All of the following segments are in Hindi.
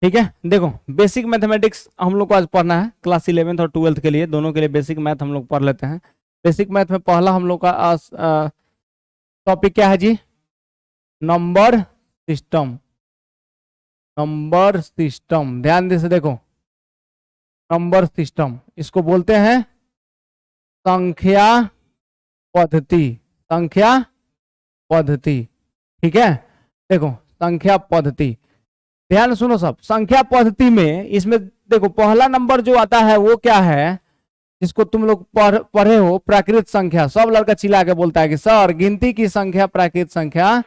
ठीक है, देखो बेसिक मैथमेटिक्स हम लोग को आज पढ़ना है, क्लास 11th और 12th के लिए, दोनों के लिए बेसिक मैथ हम लोग पढ़ लेते हैं। बेसिक मैथ में पहला हम लोग का टॉपिक क्या है जी? Number system. नंबर सिस्टम, ध्यान दे से देखो, नंबर सिस्टम इसको बोलते हैं संख्या पद्धति। संख्या पद्धति, ठीक है। देखो संख्या पद्धति, ध्यान सुनो सब। संख्या पद्धति में इसमें देखो पहला नंबर जो आता है वो क्या है, जिसको तुम लोग पढ़े हो, प्राकृत संख्या। सब लड़का चिल्ला के बोलता है कि सर गिनती की संख्या प्राकृत संख्या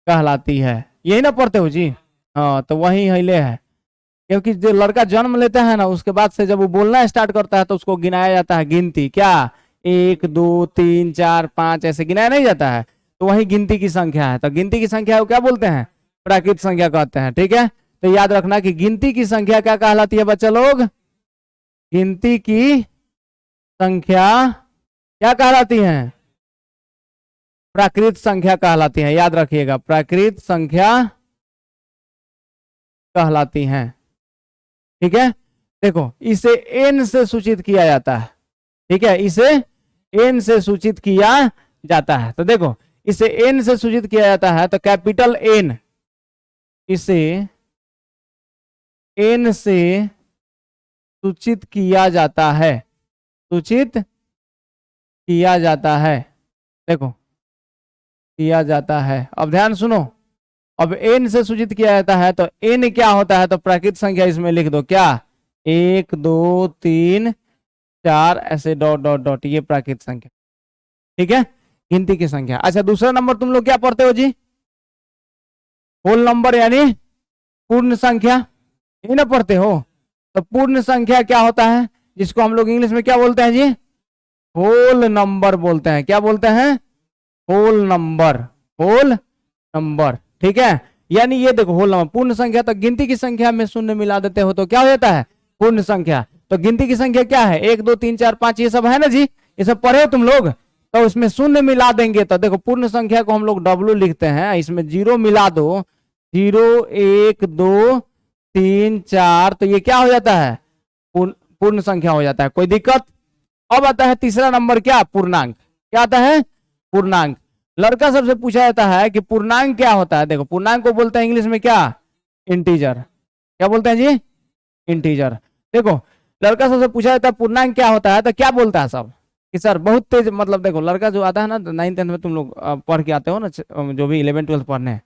कहलाती है। यही ना पढ़ते हो जी? हाँ, तो वही हिले है। क्योंकि जो लड़का जन्म लेता है ना, उसके बाद से जब वो बोलना स्टार्ट करता है तो उसको गिनाया जाता है गिनती। क्या 1 2 3 4 5 ऐसे गिनाया नहीं जाता है, तो वही गिनती की संख्या है। तो गिनती की संख्या को क्या बोलते हैं? प्राकृत संख्या कहते हैं। ठीक है, तो याद रखना कि गिनती की संख्या क्या कहलाती है बच्चा लोग? गिनती की संख्या क्या कहलाती है? प्राकृत संख्या कहलाती है। याद रखिएगा, प्राकृत संख्या कहलाती हैं। ठीक है, देखो इसे n से सूचित किया जाता है। ठीक है, इसे n से सूचित किया जाता है। तो देखो इसे n से सूचित किया जाता है, तो कैपिटल N, इसे n से सूचित किया जाता है। सूचित किया जाता है, देखो किया जाता है। अब ध्यान सुनो, अब n से सूचित किया जाता है तो n क्या होता है? तो प्राकृत संख्या इसमें लिख दो। क्या 1 2 3 4 ऐसे डॉट डॉट डॉट, ये प्राकृत संख्या। ठीक है, गिनती की संख्या। अच्छा, दूसरा नंबर तुम लोग क्या पढ़ते हो जी? होल नंबर यानी पूर्ण संख्या, ये ना पढ़ते हो? तो पूर्ण संख्या क्या होता है, जिसको हम लोग इंग्लिश में क्या बोलते हैं जी? होल नंबर बोलते हैं। क्या बोलते हैं? Whole number. होल नंबर, ठीक है। यानी ये देखो होल नंबर, पूर्ण संख्या। तो गिनती की संख्या में शून्य मिला देते हो तो क्या हो जाता है? पूर्ण संख्या। तो गिनती की संख्या क्या है? 1 2 3 4 5, ये सब है ना जी, ये सब पढ़े हो तुम लोग। तो उसमें शून्य मिला देंगे तो देखो पूर्ण संख्या को हम लोग W लिखते हैं, इसमें 0 मिला दो, 0 1 2 3 4, तो ये क्या हो जाता है? पूर्ण संख्या हो जाता है। कोई दिक्कत? अब आता है तीसरा नंबर, क्या? पूर्णांक। क्या आता है? पूर्णांक। लड़का सबसे पूछा जाता है कि पूर्णांक क्या होता है। देखो पूर्णांक को बोलते हैं इंग्लिश में क्या? इंटीजर। क्या बोलते हैं जी? इंटीजर। देखो लड़का सबसे पूछा जाता है पूर्णांक क्या होता है, तो क्या बोलता है सब कि सर बहुत तेज, मतलब देखो लड़का जो आता है ना 9th 10th में, तुम लोग पढ़ के आते हो ना, जो भी 11 12 पढ़ने हैं,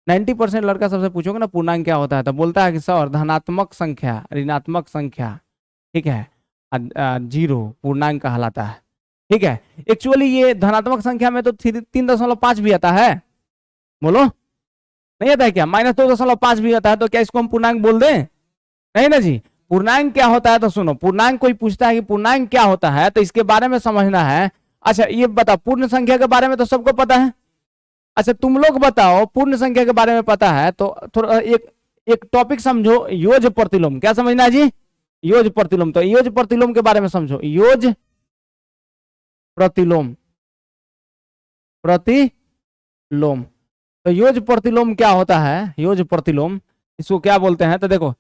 90% लड़का सबसे पूछोगे ना पूर्णांक क्या होता है, तो बोलता है कि सर धनात्मक संख्या, ऋणात्मक संख्या, ठीक है, 0 पूर्णांक कहलाता है। ठीक है, एक्चुअली ये धनात्मक संख्या में तो 3.5 भी आता है। बोलो, नहीं आता है क्या? -2.5 भी आता है, तो क्या इसको हम पूर्णांक बोल दें? नहीं ना जी। पूर्णांक क्या होता है तो सुनो, पूर्णांक कोई पूछता है कि पूर्णांक क्या होता है, तो इसके बारे में समझना है। अच्छा ये बता, पूर्ण संख्या के बारे में तो सबको पता है। अच्छा तुम लोग बताओ, पूर्ण संख्या के बारे में पता है तो थोड़ा एक टॉपिक समझो, योज प्रतिलोम। क्या समझना है जी? योज प्रतिलोम। तो योज प्रतिलोम के बारे में समझो, योज प्रतिलोम। प्रतिलोम, तो योज प्रतिलोम क्या होता है? योज प्रतिलोम इसको क्या बोलते हैं? तो देखो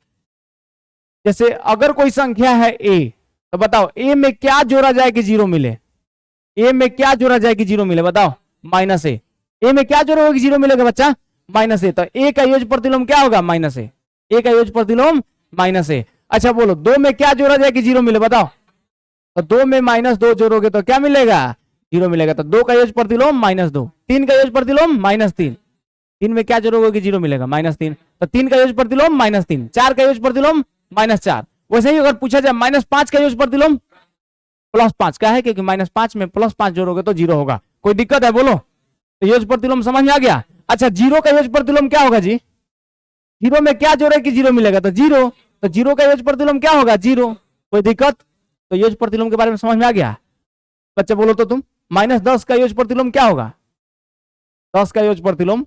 जैसे अगर कोई संख्या है a, तो बताओ a में क्या जोड़ा जाए कि 0 मिले? a में क्या जोड़ा जाए कि 0 मिले? बताओ। -a। a में क्या जोड़ोगे कि 0 मिलेगा बच्चा? -a। तो a का योज प्रतिलोम क्या होगा? -a। a का योज प्रतिलोम -a। अच्छा बोलो, 2 में क्या जोड़ा जाए कि 0 मिले? बताओ। तो 2 में -2 जोड़ोगे तो क्या मिलेगा? 0 मिलेगा। तो 2 का योज प्रतिलोम -2। 3 का योज प्रतिलोम -3। 3 में क्या जोड़ोगे कि 0 मिलेगा? -3। तो 3 का योज प्रतिलोम -3। 4 का योज प्रतिलोम -4। वैसे ही अगर पूछा जाए -5 का योज प्रतिलोम +5 का है, क्योंकि -5 में +5 जोड़ोगे तो 0 होगा। कोई दिक्कत है? बोलो। तो योज प्रतिलोम समझ में आ गया? अच्छा 0 का योज प्रतिलोम क्या होगा जी? 0 में क्या जोड़े कि 0 मिलेगा? तो 0। तो 0 का योज प्रतिलोम क्या होगा? 0। कोई दिक्कत? तो योज प्रतिलोम के बारे में समझ में आ गया? बच्चे बोलो तो तुम। -10 का योज प्रतिलोम क्या होगा? 10 का योज प्रतिलोम,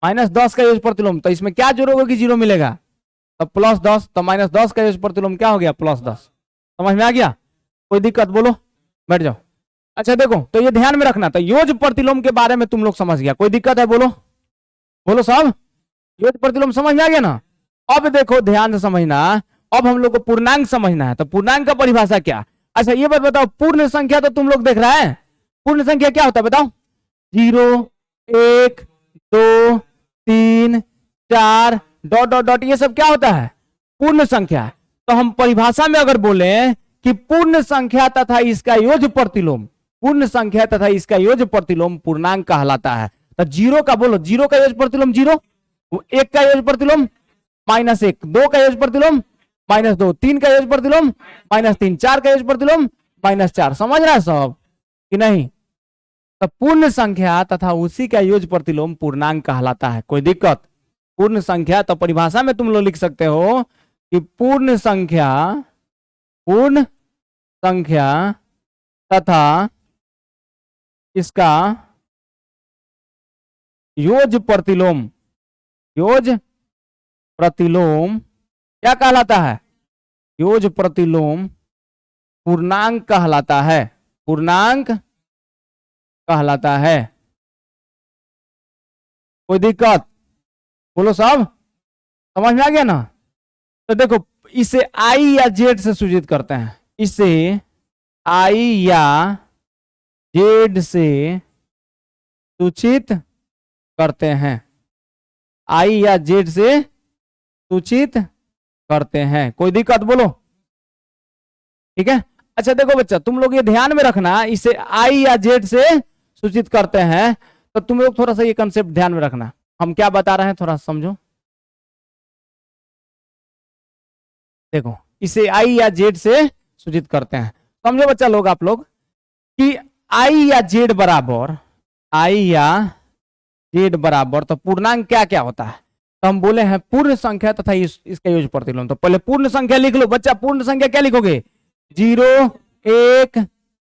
-10 का योज प्रतिलोम, तो इसमें क्या जोड़ोगे कि 0 मिलेगा? तो +10। तो -10 का योज प्रतिलोम क्या हो गया? +10। समझ में आ गया? कोई दिक्कत? बोलो, बैठ जाओ। अच्छा देखो, तो ये ध्यान में रखना, तो योज प्रतिलोम के बारे में तुम लोग समझ गया। कोई दिक्कत है? बोलो बोलो साहब, योज प्रतिलोम समझ में आ गया ना। अब देखो ध्यान से समझना, अब हम लोग को पूर्णांक समझना है, तो पूर्णांक का परिभाषा क्या। अच्छा ये बात बताओ, पूर्ण संख्या तो तुम लोग देख रहा है, पूर्ण संख्या क्या होता है बताओ। 0 1 2 3 4 डॉट डॉट डॉट, ये सब क्या होता है, पूर्ण संख्या। तो हम परिभाषा में अगर बोले कि पूर्ण संख्या तथा इसका योज प्रतिलोम, पूर्ण संख्या तथा इसका योज प्रतिलोम पूर्णांक कहलाता है। तो 0 का बोलो, 0 का योज प्रतिलोम 0, 1 का योज प्रतिलोम -1, 2 का योज प्रतिलोम -2, 3 का योज प्रतिलोम -3, 4 का योज प्रतिलोम -4। समझ रहा है सब कि नहीं। तो पूर्ण संख्या तथा उसी का योज प्रतिलोम पूर्णांक कहलाता है। कोई दिक्कत। पूर्ण संख्या तो परिभाषा में तुम लोग लिख सकते हो कि पूर्ण संख्या तथा इसका योज प्रतिलोम क्या कहलाता है, योज प्रतिलोम पूर्णांक कहलाता है, पूर्णांक कहलाता है। कोई दिक्कत। बोलो साहब, समझ में आ गया ना। तो देखो इसे आई या जेड से सूचित करते हैं, इसे आई या जेड से सूचित करते हैं, आई या जेड से सूचित करते हैं। कोई दिक्कत बोलो, ठीक है। अच्छा देखो बच्चा, तुम लोग ये ध्यान में रखना, इसे आई या जेड से सूचित करते हैं, तो तुम लोग थोड़ा सा ये कंसेप्ट ध्यान में रखना, हम क्या बता रहे हैं थोड़ा समझो। देखो इसे आई या जेड से सूचित करते हैं, समझो बच्चा लोग आप लोग कि आई या जेड बराबर तो पूर्णांक क्या क्या होता है। तो हम बोले हैं पूर्ण संख्या तथा इसका योज प्रतिलोम। तो पहले पूर्ण संख्या लिख लो बच्चा, पूर्ण संख्या क्या लिखोगे, 0 1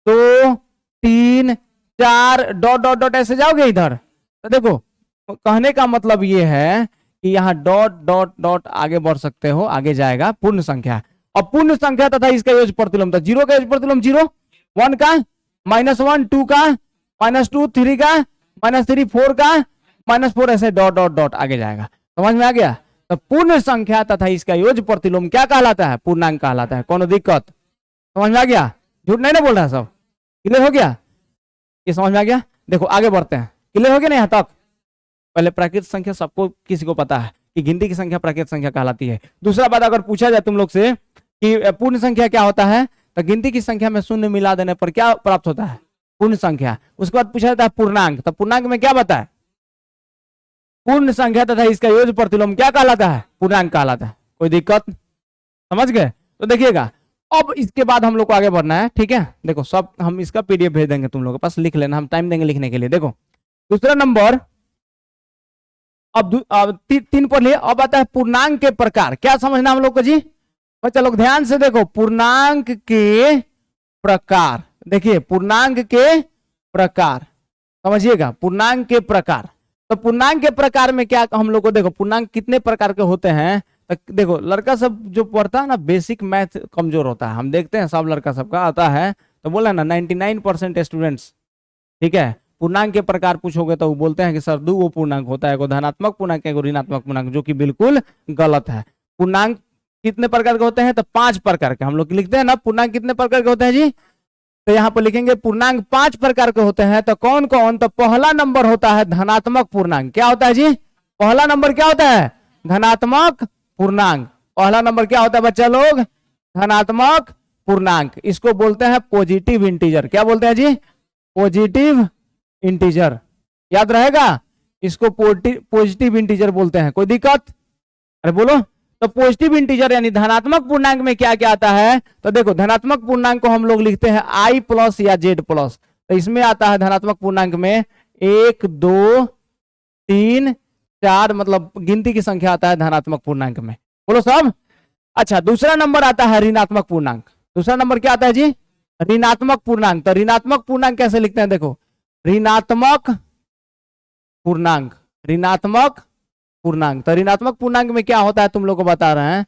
2 3 4 डॉट डॉट डॉट ऐसे जाओगे इधर। तो देखो कहने का मतलब ये है कि यहाँ डॉट डॉट डॉट आगे बढ़ सकते हो, आगे जाएगा पूर्ण संख्या। और पूर्ण संख्या तथा इसका योज प्रतिलोम, तो 0 का योज प्रतिलोम 0, 1 का -1, 2 का -2, 3 का -3, 4 का -4, ऐसे डॉट डॉट डॉट आगे जाएगा। समझ में आ गया। तो पूर्ण संख्या तथा इसका योज प्रतिलोम क्या कहलाता है, पूर्णांक कहलाता है। कौन दिक्कत, समझ में आ गया, झूठ नहीं ना बोल रहा, सब क्लियर हो गया, ये समझ में आ गया। देखो आगे बढ़ते हैं, क्लियर हो गया ना यहाँ तक। पहले प्राकृतिक संख्या सबको किसी को पता है कि गिनती की संख्या प्राकृतिक संख्या कहलाती है। दूसरा बात अगर पूछा जाए तुम लोग से कि पूर्ण संख्या क्या होता है, तो गिनती की संख्या में शून्य मिला देने पर क्या प्राप्त होता है, पूर्ण संख्या। उसके बाद पूछा जाता है पूर्णांक, तो पूर्णांक में क्या बताए, पूर्ण संख्या तथा इसका योज प्रतिलोम क्या कहलाता है, पूर्णांक कहलाता है। कोई दिक्कत, समझ गए। तो देखिएगा अब इसके बाद हम लोग को आगे बढ़ना है, ठीक है। देखो सब हम इसका पीडीएफ भेज देंगे तुम लोगों के पास, लिख लेना, हम टाइम देंगे लिखने के लिए। देखो दूसरा नंबर, अब 3 पर लिए। अब आता है पूर्णांक के प्रकार। क्या समझना हम लोग को जी बच्चा लोग, ध्यान से देखो, पूर्णांक के प्रकार। देखिए पूर्णांक के प्रकार समझिएगा, पूर्णांक के प्रकार। तो पूर्णांक के प्रकार में क्या हम लोग को, देखो पूर्णांक कितने प्रकार के होते हैं। तो देखो लड़का सब जो पढ़ता है ना, बेसिक मैथ कमजोर होता है, हम देखते हैं सब लड़का सबका आता है, तो बोला ना 99% स्टूडेंट्स, ठीक है। पूर्णांक के प्रकार पूछोगे तो वो बोलते हैं कि सर 2 पूर्णांक होता है, एगो धनात्मक पूर्णांक एगो ऋणात्मक पूर्णांक, जो कि बिल्कुल गलत है। पूर्णांक कितने प्रकार के होते हैं, तो 5 प्रकार के हम लोग लिखते हैं ना। पूर्णांक कितने प्रकार के होते हैं जी, तो यहाँ पर लिखेंगे पूर्णांक 5 प्रकार के होते हैं। तो कौन कौन, तो पहला नंबर होता है धनात्मक पूर्णांक। क्या होता है जी, पहला नंबर क्या होता है, धनात्मक पूर्णांक। पहला नंबर क्या होता है बच्चा लोग, धनात्मक पूर्णांक। इसको बोलते हैं पॉजिटिव इंटीजर। क्या बोलते हैं जी, पॉजिटिव इंटीजर, याद रहेगा, इसको पॉजिटिव इंटीजर बोलते हैं। कोई दिक्कत, अरे बोलो। तो पॉजिटिव इंटीजर यानी धनात्मक पूर्णांक में क्या क्या आता है, तो देखो धनात्मक पूर्णांक को हम लोग लिखते हैं i प्लस या z प्लस। तो इसमें आता है धनात्मक पूर्णांक में 1 2 3 4, मतलब गिनती की संख्या आता है धनात्मक पूर्णांक में। बोलो सब। अच्छा दूसरा नंबर आता है ऋणात्मक पूर्णांक। दूसरा नंबर क्या आता है जी, ऋणात्मक पूर्णांक। तो ऋणात्मक पूर्णांक कैसे लिखते हैं, देखो ऋणात्मक पूर्णांक, ऋणात्मक पूर्णांक। तो ऋणात्मक पूर्णांक में क्या होता है तुम लोग को बता रहे हैं।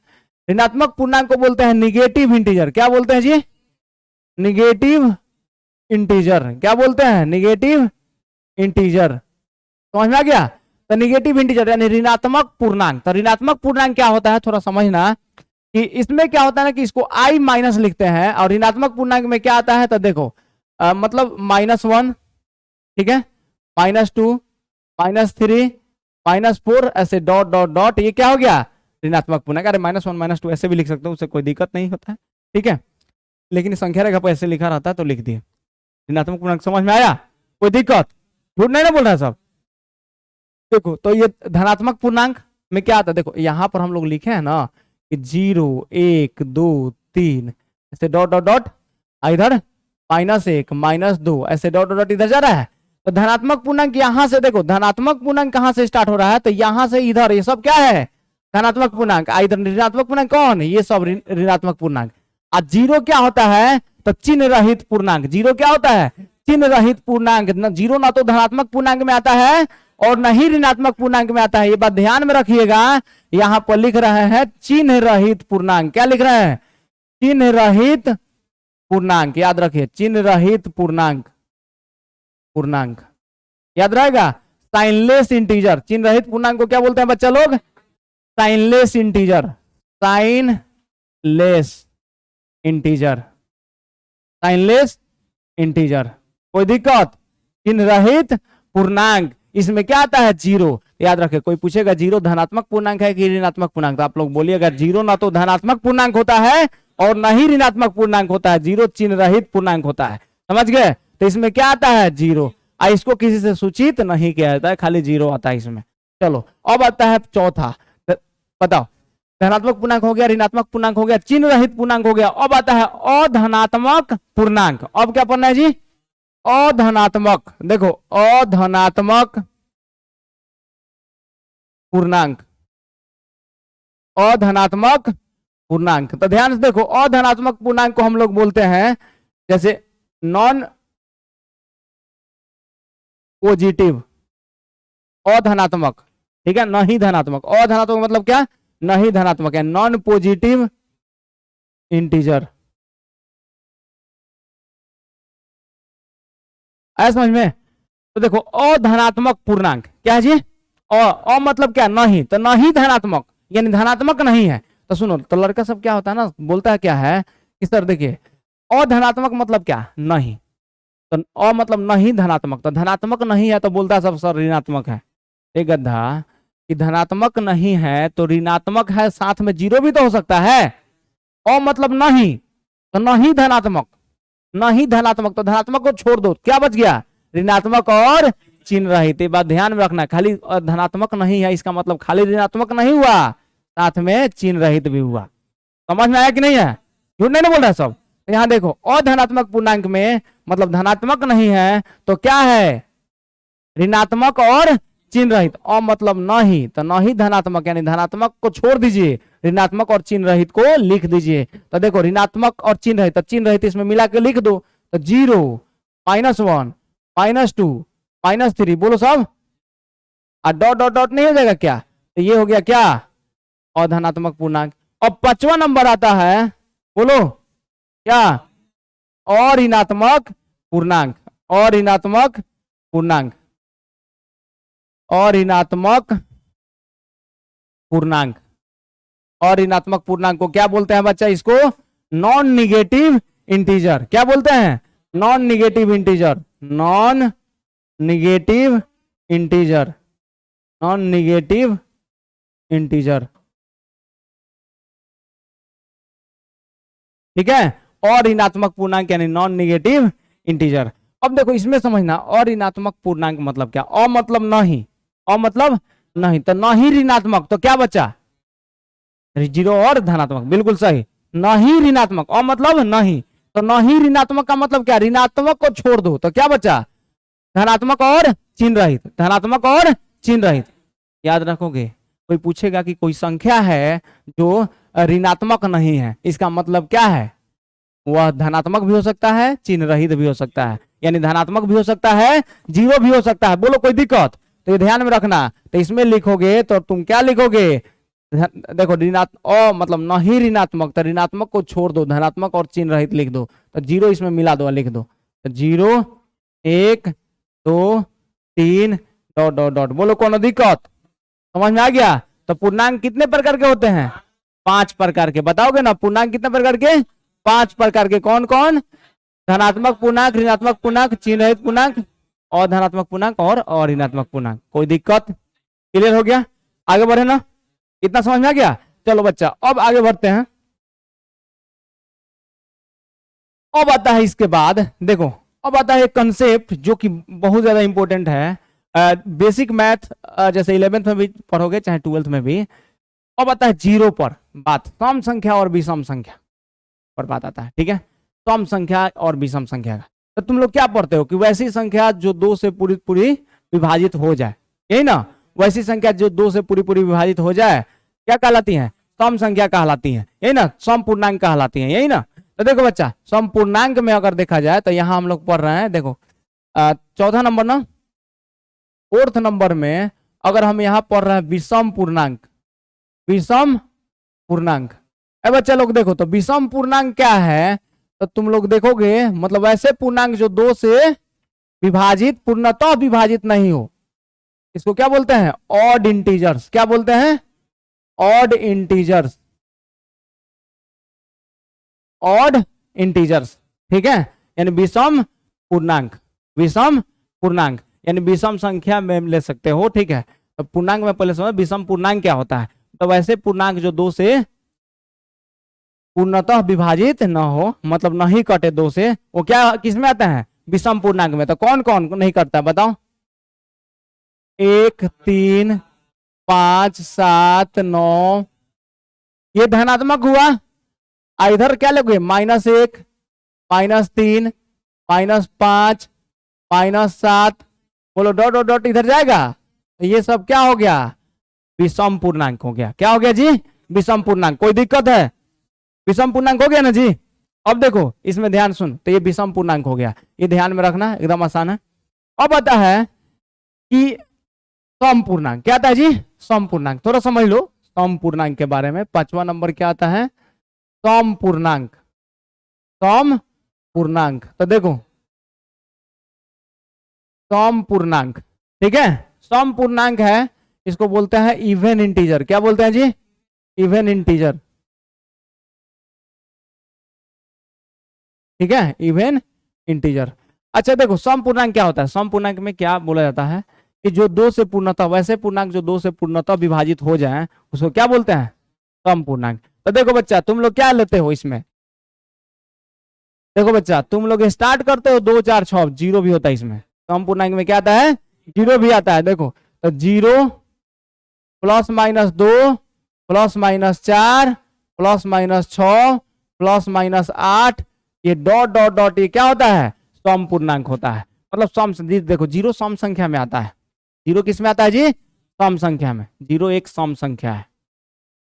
ऋणात्मक पूर्णांक को बोलते हैं निगेटिव इंटीजर। क्या बोलते हैं जी, निगेटिव इंटीजर। क्या बोलते हैं, निगेटिव इंटीजर। समझ में आ गया। तो निगेटिव इंटीजर यानी ऋणात्मक पूर्णांक। तो ऋणात्मक पूर्णांक क्या होता है, थोड़ा समझना कि इसमें क्या होता है ना कि इसको i माइनस लिखते हैं, और ऋणात्मक पूर्णांक में क्या आता है, तो देखो मतलब -1, ठीक है, -2, -3, -4, ऐसे डॉट डॉट डॉट, ये क्या हो गया ऋणात्मक पूर्णांक। अरे -1 -2 ऐसे भी लिख सकते हो, उससे कोई दिक्कत नहीं होता है, ठीक है, लेकिन संख्या रेखा पर ऐसे लिखा रहता है तो लिख दिए। ऋणात्मक पूर्णांक समझ में आया, कोई दिक्कत, झूठ नहीं ना बोल रहा है सब। देखो तो ये धनात्मक पूर्णांक में क्या आता है, देखो यहाँ पर हम लोग लिखे हैं ना कि 0 1 2 3 ऐसे डॉट डॉट डॉट, इधर -1 -2 ऐसे डॉट डॉट डॉट इधर जा रहा है। तो धनात्मक पूर्णांक यहाँ से देखो, धनात्मक पूर्णांक कहाँ से स्टार्ट हो रहा है, तो यहाँ से इधर, ये सब क्या है धनात्मक पूर्णांक, इधर ऋणात्मक पूर्णांक कौन है, ये सब ऋणात्मक पूर्णांक। और जीरो क्या होता है, तो चिन्ह रहित पूर्णांक। जीरो क्या होता है, चिन्ह रहित पूर्णांक। जीरो ना तो धनात्मक पूर्णांक में आता है और न ही ऋणात्मक पूर्णांक में आता है, ये बात ध्यान में रखिएगा। यहां पर लिख रहे हैं चिन्ह रहित पूर्णांक। क्या लिख रहे हैं, चिन्ह रहित पूर्णांक, याद रखिए चिन्ह रहित पूर्णांक, पूर्णांक याद रहेगा। साइनलेस इंटीजर, चिन्ह रहित पूर्णांक को क्या बोलते हैं बच्चा लोग, signless integer, signless integer, signless integer, कोई दिक्कत। चिन्ह रहित पूर्णांक, इसमें क्या आता है जीरो। याद रखे, कोई पूछेगा जीरो धनात्मक पूर्णांक है कि ऋणात्मक पूर्णांक, तो आप लोग बोलिएगा जीरो ना तो धनात्मक पूर्णांक होता है और न ही ऋणात्मक पूर्णांक होता है, जीरो चिन्ह रहित पूर्णांक होता है, समझ गए। तो इसमें क्या आता है जीरो, इसको किसी से सूचित नहीं किया जाता है, खाली जीरो आता है इसमें। चलो अब आता है चौथा, बताओ धनात्मक पूर्णांक हो गया, ऋणात्मक पूर्णांक हो गया, चिन्ह रहित पूर्णांक हो गया। अब आता है अधनात्मक पूर्णांक। अब क्या पढ़ना है जी, अधनात्मक, देखो अधनात्मक पूर्णांक, अधनात्मक पूर्णांक। तो ध्यान से देखो, अधनात्मक पूर्णांक को हम लोग बोलते हैं जैसे नॉन पॉजिटिव अधनात्मक, ठीक है, नहीं धनात्मक। अधनात्मक मतलब क्या, नहीं धनात्मक है, नॉन पॉजिटिव इंटीजर। आया समझ में। तो देखो अधनात्मक पूर्णांक क्या है जी, मतलब क्या, नहीं, तो नहीं धनात्मक यानी धनात्मक नहीं है। तो सुनो, तो लड़का सब क्या होता है ना, बोलता है क्या है कि सर देखिए अधनात्मक मतलब क्या, नहीं, तो मतलब नहीं धनात्मक, तो धनात्मक नहीं है तो बोलता है सब सर ऋणात्मक है। एक गड्ढा कि धनात्मक नहीं है तो ऋणात्मक है, साथ में जीरो भी तो हो सकता है। मतलब नहीं, तो नहीं धनात्मक, नहीं धनात्मक, तो धनात्मक को छोड़ दो, क्या बच गया ऋणात्मक और चिन्ह रहित। बात ध्यान में रखना, खाली धनात्मक नहीं है इसका मतलब खाली ऋणात्मक नहीं हुआ, साथ में चिन्ह रहित भी हुआ। समझ में आया कि नहीं है, झूठ नहीं बोल रहा सब। यहाँ देखो अधनात्मक पूर्णांक में मतलब धनात्मक नहीं है तो क्या है ऋणात्मक और चिन्ह रहित। मतलब नहीं, तो नहीं धनात्मक यानी धनात्मक को छोड़ दीजिए, ऋणात्मक और चिन्ह रहित को लिख दीजिए। तो देखो ऋणात्मक और चिन्ह रहित, तो चिन्ह रहित इसमें मिला के लिख दो, तो 0 -1 -2 -3 बोलो सब, और डॉट डॉट डॉट नहीं हो जाएगा क्या, तो ये हो गया क्या अधनात्मक पूर्णांक। अब 5वां नंबर आता है, बोलो क्या, अऋणात्मक पूर्णांक, अऋणात्मक पूर्णांक, अऋणात्मक पूर्णांक। अऋणात्मक पूर्णांक को क्या बोलते हैं बच्चा, इसको नॉन निगेटिव इंटीजर। क्या बोलते हैं, non negative integer, non negative integer, non negative integer, ठीक है। और ऋणात्मक पूर्णांक यानी नॉन निगेटिव इंटीजर। अब देखो इसमें समझना, और ऋणात्मक पूर्णांक मतलब क्या, मतलब नहीं, मतलब नहीं, तो नहीं ऋणात्मक तो क्या बचा जीरो और धनात्मक, बिल्कुल सही, नहीं ऋणात्मक मतलब नहीं, तो नहीं ऋणात्मक का मतलब क्या, ऋणात्मक को छोड़ दो तो क्या बचा धनात्मक और चिन्ह रहित, धनात्मक और चिन्ह रहित। याद रखोगे, कोई पूछेगा कि कोई संख्या है जो ऋणात्मक नहीं है, इसका मतलब क्या है, वह धनात्मक भी हो सकता है, चिन्ह रहित भी हो सकता है, यानी धनात्मक भी हो सकता है, जीरो भी हो सकता है। बोलो कोई दिक्कत, तो ये ध्यान में रखना। तो इसमें लिखोगे तो तुम क्या लिखोगे, देखो मतलब नहीं ऋणात्मक, तो ऋणात्मक को छोड़ दो, धनात्मक और चिन्ह रहित लिख दो, तो जीरो इसमें मिला दो, लिख दो, तो 0 1 2 3 डॉट डॉट डॉट, बोलो कोनो दिक्कत, समझ में आ गया। तो पूर्णांक कितने प्रकार के होते हैं? 5 प्रकार के। बताओगे ना पूर्णांक कितने प्रकार के? 5 प्रकार के। कौन कौन? धनात्मक पूर्णांक, ऋणात्मक पूर्णांक, चिन्ह रहित पूर्णांक, और धनात्मक पूर्णांक और ऋणात्मक पूर्णांक। कोई दिक्कत? क्लियर हो गया? आगे बढ़े ना, इतना समझ में आ गया। चलो बच्चा अब आगे बढ़ते हैं। अब आता है इसके बाद देखो, अब आता है एक कंसेप्ट जो कि बहुत ज्यादा इंपॉर्टेंट है। बेसिक मैथ जैसे 11th में भी पढ़ोगे चाहे 12th में भी। अब आता है जीरो पर बात, सम संख्या और विषम संख्या पर बात आता है। ठीक है, सम संख्या और विषम संख्या का। तो तुम लोग क्या पढ़ते हो कि वैसी संख्या जो 2 से पूरी पूरी विभाजित हो जाए, यही ना? वैसी संख्या जो 2 से पूरी पूरी विभाजित हो जाए क्या कहलाती है? सम संख्या कहलाती है, यही ना? सम पूर्णांक कहलाती है, यही ना? तो देखो बच्चा, सम पूर्णांक में अगर देखा जाए तो यहां हम लोग पढ़ रहे हैं, देखो चौथा नंबर ना, 4th नंबर में अगर हम यहाँ पढ़ रहे हैं विषम पूर्णांक, विषम पूर्णांक। ए बच्चा लोग देखो तो विषम पूर्णांक क्या है? तो तुम लोग देखोगे मतलब ऐसे पूर्णांक जो 2 से विभाजित, पूर्णतः विभाजित नहीं हो, इसको क्या बोलते हैं? Odd integers. क्या बोलते हैं? Odd integers, odd integers. ठीक है, यानी विषम पूर्णांक, विषम पूर्णांक यानी विषम संख्या में ले सकते हो। ठीक है, तो पूर्णांक में पहले समझो विषम पूर्णांक क्या होता है। तो वैसे पूर्णांक जो 2 से पूर्णतः विभाजित न हो, मतलब नहीं कटे 2 से, वो क्या किस में आता है? विषम पूर्णांक में। तो कौन कौन नहीं कटता बताओ? 1, 3, 5, 7, 9, ये धनात्मक हुआ। इधर क्या लोगे? -1, -3, -5, -7, बोलो डॉट डॉट डॉट इधर जाएगा। ये सब क्या हो गया? विषम पूर्णांक हो गया। क्या हो गया जी? विषम पूर्णांक। कोई दिक्कत है? विषम पूर्णांक हो गया ना जी। अब देखो इसमें ध्यान सुन, तो ये विषम पूर्णांक हो गया, ये ध्यान में रखना, एकदम आसान है। अब आता है कि सम पूर्णांक। क्या आता है जी? सम पूर्णांक। थोड़ा समझ लो सम पूर्णांक के बारे में। 5वां नंबर क्या आता है? सम पूर्णांक, सम पूर्णांक। तो देखो सम पूर्णांक, ठीक है, सम पूर्णांक है, इसको बोलते हैं इवन इंटीजर। क्या बोलते हैं जी? Even integer. ठीक है, इवन इंटीजर। अच्छा देखो सम पूर्णांक क्या होता है? सम पूर्णांक में क्या बोला जाता है कि जो 2 से पूर्णतः, वैसे पूर्णांक जो 2 से पूर्णतः विभाजित हो जाए उसको क्या बोलते हैं? सम पूर्णांक। तो देखो बच्चा तुम लोग क्या लेते हो इसमें? देखो बच्चा तुम लोग स्टार्ट करते हो 2, 4, 6, जीरो भी होता है इसमें। सम पूर्णांक में क्या आता है? जीरो भी आता है। देखो तो 0 +-2 +-4 +-6 +-8, ये डॉट डॉट डॉट, ये क्या होता है? सम पूर्णांक होता है। मतलब सम, देखो जीरो सम संख्या में आता है। जीरो किस में आता है जी? सम संख्या में। जीरो एक सम संख्या है,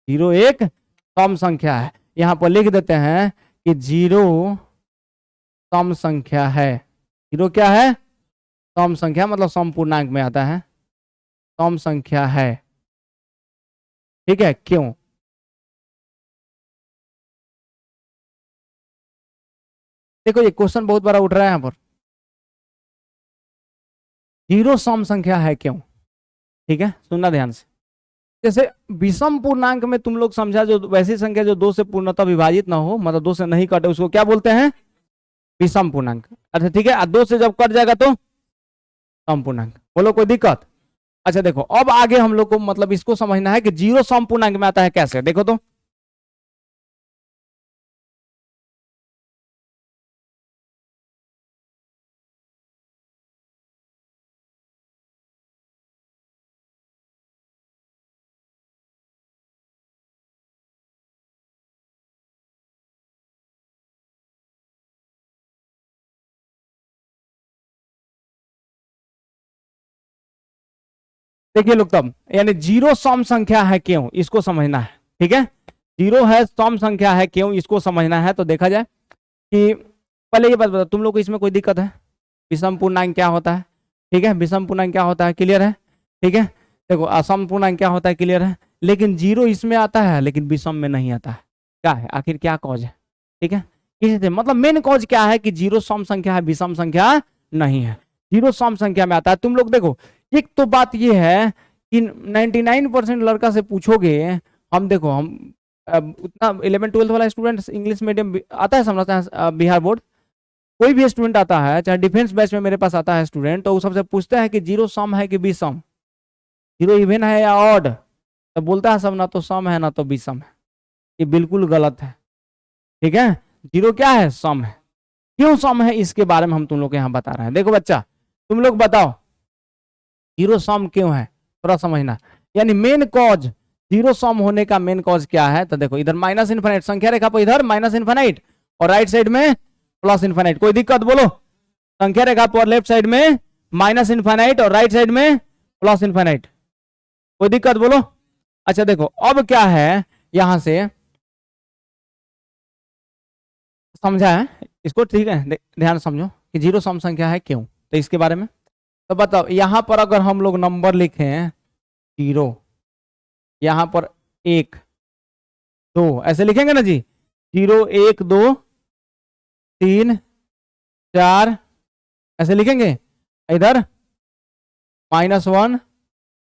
जीरो एक सम संख्या है। यहां पर लिख देते हैं कि जीरो सम संख्या है। जीरो क्या है? सम संख्या, मतलब सम पूर्णांक में आता है, सम संख्या है। ठीक है, क्यों? देखो ये क्वेश्चन बहुत बड़ा उठ रहा है यहाँ पर, जीरो सम संख्या है क्यों? ठीक है, सुनना ध्यान से। जैसे विषम पूर्णांक में तुम लोग समझा, जो वैसी संख्या जो 2 से पूर्णतः विभाजित ना हो, मतलब 2 से नहीं कटे, उसको क्या बोलते हैं? विषम पूर्णांक। अच्छा ठीक है, 2 से जब कट जाएगा तो सम पूर्णांक। बोलो कोई दिक्कत? अच्छा देखो अब आगे हम लोग को मतलब इसको समझना है कि जीरो सम पूर्णांक में आता है कैसे। देखो तो देखिए लोग, तब यानी जीरो सम संख्या है क्यों, इसको समझना है। ठीक है, जीरो है सम संख्या है क्यों, इसको समझना है। तो देखा जाए कि पहले ये बात बताओ, तुम लोग को इसमें कोई दिक्कत है? विषम पूर्णांक क्या होता है? ठीक है, विषम पूर्णांक क्या होता है, क्लियर है? ठीक है, देखो असम पूर्णांक क्या होता है, क्लियर है? लेकिन जीरो इसमें आता है लेकिन विषम में नहीं आता है। क्या है आखिर, क्या कॉज है? ठीक है, किसी से मतलब मेन कॉज क्या है कि जीरो सम संख्या है, विषम संख्या नहीं है। जीरो सम संख्या में आता है। तुम लोग देखो एक तो बात ये है कि 99% लड़का से पूछोगे, हम देखो हम उतना 11-12 वाला स्टूडेंट इंग्लिश मीडियम आता है, समझता है बिहार बोर्ड, कोई भी स्टूडेंट आता है चाहे डिफेंस बैच में मेरे पास आता है स्टूडेंट, तो वो सबसे पूछता है कि जीरो सम है कि विषम, जीरो इवन है या ऑड, तो बोलता है सब ना तो सम है ना तो विषम है। ये बिल्कुल गलत है, ठीक है। जीरो क्या है? सम है। क्यों सम है इसके बारे में हम तुम लोग को यहाँ बता रहे हैं। देखो बच्चा, तुम लोग बताओ जीरो सम क्यों है, थोड़ा समझना। यानी मेन कॉज जीरो सम होने का मेन कॉज क्या है, तो देखो इधर माइनस इन्फिनाइट संख्या रेखा पर, इधर माइनस इन्फिनाइट और राइट साइड में प्लस इन्फिनाइट। कोई दिक्कत बोलो? संख्या रेखा पर लेफ्ट साइड में माइनस इन्फिनाइट और राइट साइड में प्लस इन्फिनाइट। कोई दिक्कत बोलो? अच्छा देखो अब क्या है, यहां से समझा है इसको, ठीक है। ध्यान समझो कि जीरो सम संख्या है क्यों, तो इसके बारे में तो बताओ। यहां पर अगर हम लोग नंबर लिखें जीरो, यहां पर 1 2 ऐसे लिखेंगे ना जी, 0 1 2 3 4 ऐसे लिखेंगे। इधर -1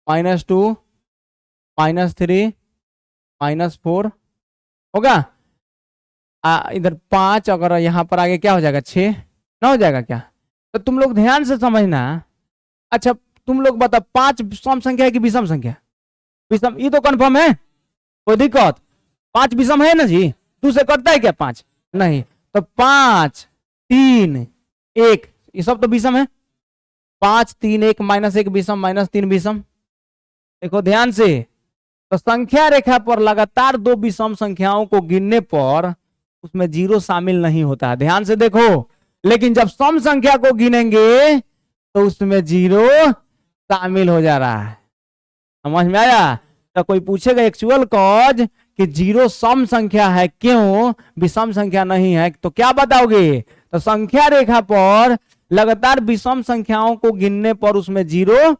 -2 -3 -4 होगा। इधर 5, अगर यहां पर आगे क्या हो जाएगा 6 ना हो जाएगा क्या? तो तुम लोग ध्यान से समझना। अच्छा तुम लोग बताओ 5 सम संख्या है कि विषम संख्या? विषम, ये तो कंफर्म है, कोई दिक्कत? 5 विषम है ना जी, 2 से कटता है क्या 5? नहीं। तो 5 3 1 ये सब तो विषम है। 5 3 1 -1 विषम, -3 विषम। देखो ध्यान से, तो संख्या रेखा पर लगातार 2 विषम संख्याओं को गिनने पर उसमें जीरो शामिल नहीं होता है। ध्यान से देखो, लेकिन जब सम संख्या को गिनेंगे तो उसमें जीरो शामिल हो जा रहा है। समझ में आया? तो कोई पूछेगा एक्चुअल कॉज कि जीरो सम संख्या है क्यों, विषम संख्या नहीं है, तो क्या बताओगे? तो संख्या रेखा पर लगातार विषम संख्याओं को गिनने पर उसमें जीरो,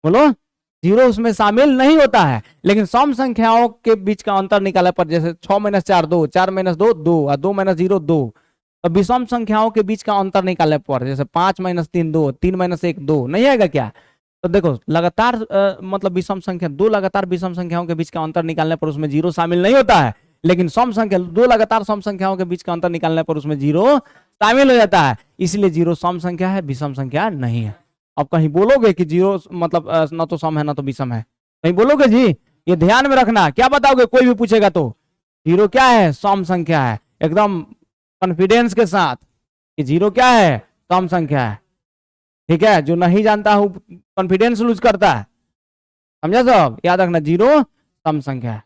बोलो, जीरो उसमें शामिल नहीं होता है। लेकिन सम संख्याओं के बीच का अंतर निकालने पर, जैसे 6 - 4 2, 4 - 2 2 और 2 - 0 2, तो विषम संख्याओं के बीच का अंतर निकालने पर जैसे 5 - 3 2, 3 - 1 2 नहीं आएगा क्या? तो देखो लगातार मतलब विषम संख्या, 2 लगातार विषम संख्याओं के बीच का अंतर निकालने पर उसमें जीरो शामिल नहीं होता है। लेकिन सम संख्या, 2 लगातार सम संख्याओं के बीच का अंतर निकालने पर उसमें जीरो शामिल हो जाता है। इसलिए जीरो सम संख्या है, विषम संख्या नहीं है। अब कहीं बोलोगे कि जीरो मतलब ना तो सम है ना तो विषम है, कहीं बोलोगे जी? ये ध्यान में रखना। क्या बताओगे कोई भी पूछेगा तो? जीरो क्या है? सम संख्या है, एकदम कॉन्फिडेंस के साथ कि जीरो क्या है? सम संख्या है। ठीक है, जो नहीं जानता हूं कॉन्फिडेंस लूज करता है, समझा सब? याद रखना जीरो सम संख्या है।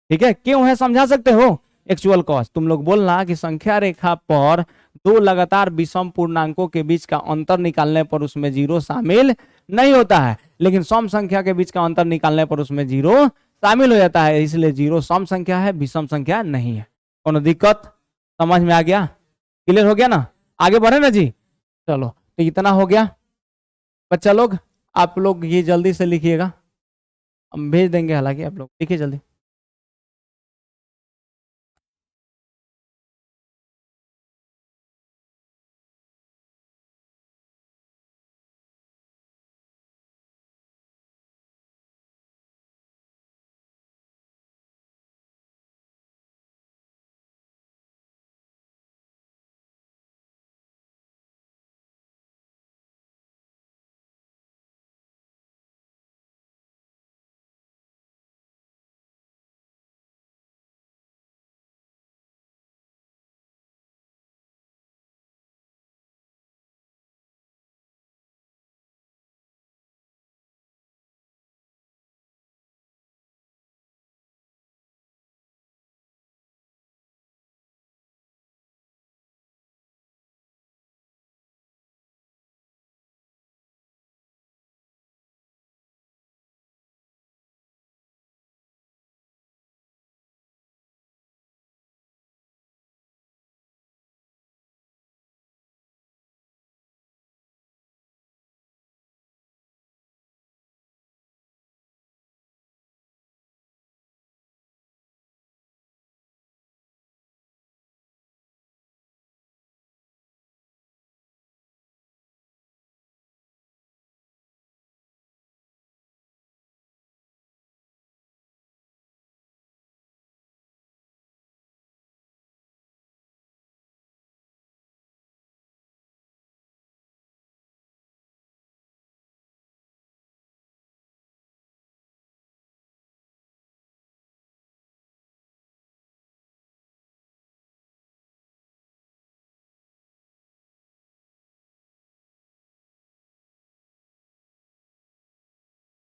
ठीक है, क्यों है समझा सकते हो? एक्चुअल कॉज तुम लोग बोलना कि संख्या रेखा पर 2 लगातार विषम पूर्णांकों के बीच का अंतर निकालने पर उसमें जीरो शामिल नहीं होता है, लेकिन सम संख्या के बीच का अंतर निकालने पर उसमें जीरो शामिल हो जाता है। इसलिए जीरो सम संख्या है, विषम संख्या नहीं है। कोनो दिक्कत? समझ में आ गया? क्लियर हो गया ना? आगे बढ़े ना जी? चलो तो इतना हो गया बच्चा लोग। आप लोग ये जल्दी से लिखिएगा, हम भेज देंगे, हालांकि आप लोग लिखिए जल्दी।